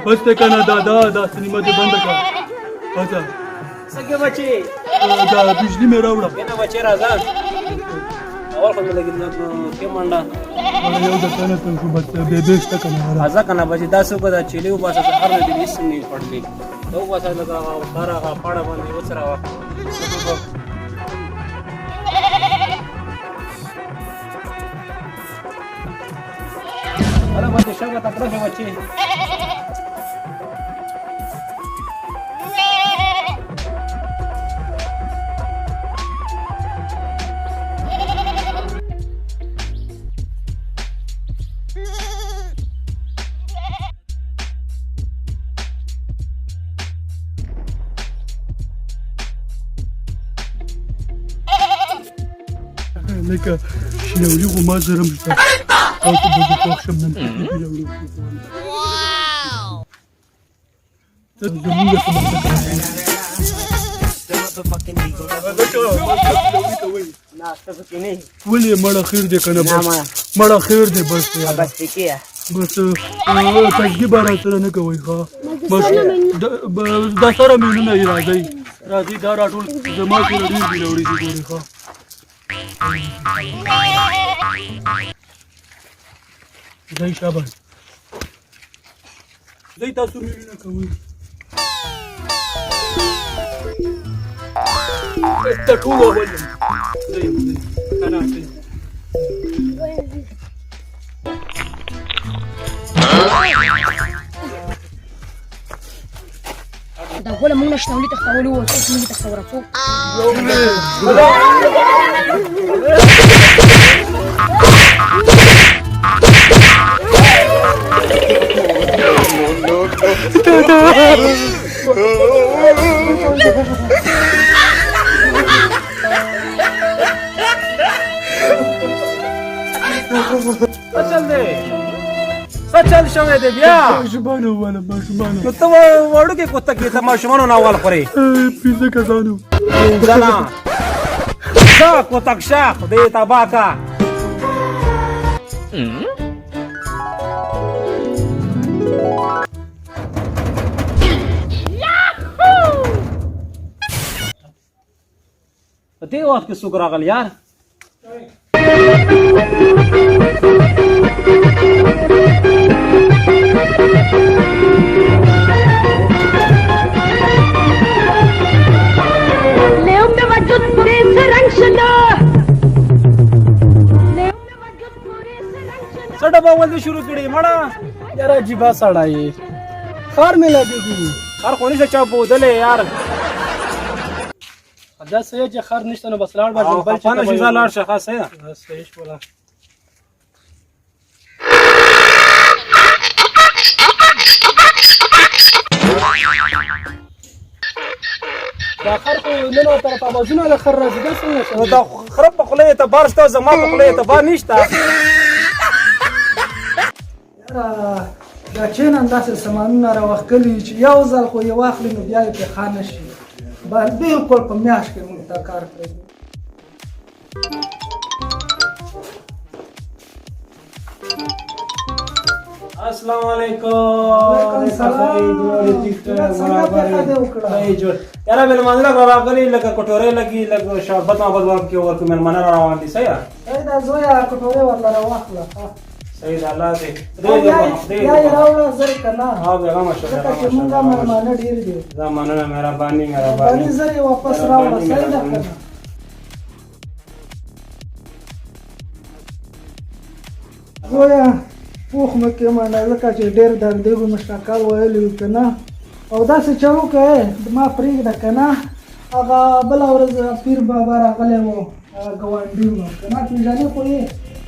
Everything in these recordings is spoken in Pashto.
बस ते कना दादा सिनेमा दे बंद कर अच्छा सगे बच्चे दा बिजली में रावड़ा केना बच्चे राजा और कोण लगे के मंडा मला येऊ देता ना तू बस बेबेस्ट कना आजा कना बच्चे 10 रुपये दा चिले उपास हर दिन इसनी पडली तो उपास लगा बारा का पाड़ा बंद वचरावा अरे बच्चे शगत अपना बच्चे لك شنو يغو ما زرمت او تبغى تخشم من ولي مرة خير دي كان مرة خير دي بس بكيه بس تجيب راسنا نكوي ها بس دا سره مينونه راځي دا راټول زما کې لري دی لوري دي ګوري ها زي شابه زي تاسو مينونه کوي ته ټول ولې زي انا دا ولا موږ نشته ولې تختولو او څه موږ تختورڅو सचल शवे दे बिया شبانه ولا ما شبانه نو ته وړو کې کوته کې ته ما شمنو ناوال خوري پیزه کزانو دنا دا کوتک شاخ دې تباکا دې وخت کې څوک راغل یار सड़ा बावल भी शुरू करी मड़ा यार अजीबा सड़ा ये खार में लगेगी यार कोनी से चाप बोदले यार दस है जे खार निश्ता न बस लाड़ बार बल पाना शिजा लाड़ शखास है सही बोला دا خر خو نه نو تر تمازونه د خر راځي دا څنګه نو دا خراب په خله ته بارسته زما په خله ته بار نشته دا چین انداسې سامانونه راوښکلي چې یو ځل خو یې واخلي نو بیا یې پرې ښه نه شي بالکل په میاشت کې موږ دا کار کړی السلام علیکم یاره مېلمانه راغلي لکه کټورې لګي لکه شربت مابد ورکړي ورکړي مېلمانه را روان دي صحیح دا زویا کټورې ورله راواخله صحیح ده الله دې یا یې راوړه زر که نه ها بېغمه شه ځکه چې موږ مېلمانه ډېر دي دا مننه مهرباني زر یې واپس راوړه صحیح ده که نه زویا پوخ مې کې منډه ځکه چې ډېر دردې به مشتاقال ویلي وي که نه او داسې چل وکړې ما پرېږده که نه هغه بله ورځ پیر بابا راغلی و هغه ګاونډي و که نه پېژنې خو یې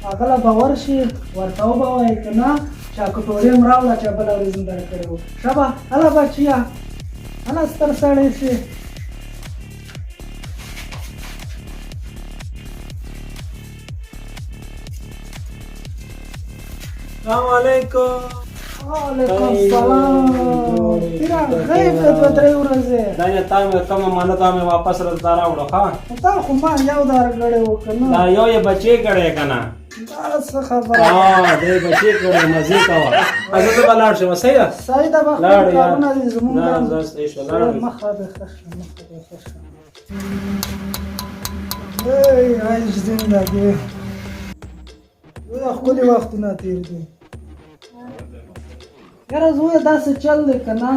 هغه به ورشي ورته وبه وایې که نه چا کټورې م راوړه چې بله ورځ م درکړې و شبه هله بچیه هله ستر سړی شي السلام علیکم وعلیکم السلام تیرا غیب دو درې ورځې دا نه تا مې کوم مانه تا مې واپس راځه راوړو ها تا خو ما یو دار غړې و کنه دا یو یې بچي کړي کنه دا څه خبره دې بچي کړه مزه کاوه ازه ته بلاړ شم صحیح ده صحیح ده به لاړ خپل یار کارونه دي زمونږ نه هم. زه صحیح شو لاړ مخه دې ښه شه، مخه دې ښه شه. ای عیش زندګي دا ښکلي وختونه تېر دي یاره زویه داسې چل دی که نه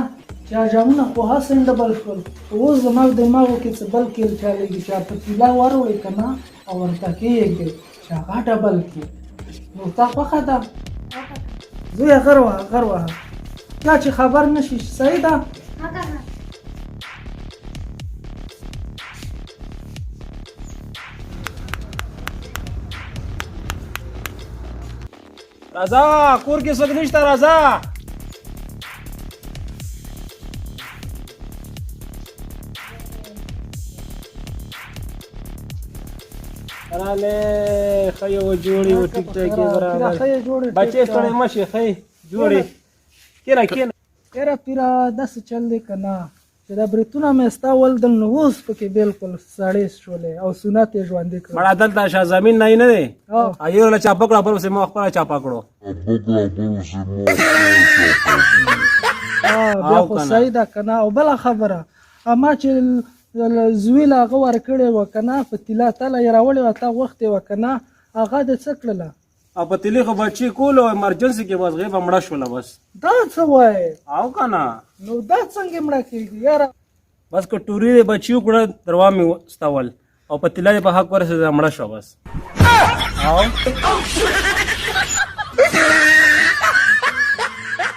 چې اجامونه خو هسې ډبل شول اوس زما دماغو کې څه بل کیل چلېږي چې پتیله واروړې که نه او ورته کېږدې چې هغه ډبل کړي نو تا خوښه ده زویه غر وهه غر وهه چا چې خبر نه شي صحیح ده راځه کور کې څوک نشته راځه راله خیو جوړي و ټیک ټاک برابر بچي سره مشي خی جوړي کینا یاره پیره داسې چل دی که نه چې دا بریتونه مې ستا ولدل نو اوس پکې بالکل سړې شولې او سنت یې ژوندي کړل مړه دلته شاه زمین نه نه دی ایو له چا پکړه پر سه مو خپل چا پکړو بیا خو صحیح ده که نه او بله خبره اما چې زوی له هغه ورکړې وه که نه پتیله تله یې راوړې وه تا غوښتې وه که نه هغه دې څه کړله او په تلی خو بچي کول او ایمرجنسي کې بس غیبه مړه شوله بس دا څه وایې او کنه نو دا څنګه مړه کېږي یاره بس که ټوري بچي وکړه دروا مې ستول او په تلی په حق ورسېده مړه شوه بس او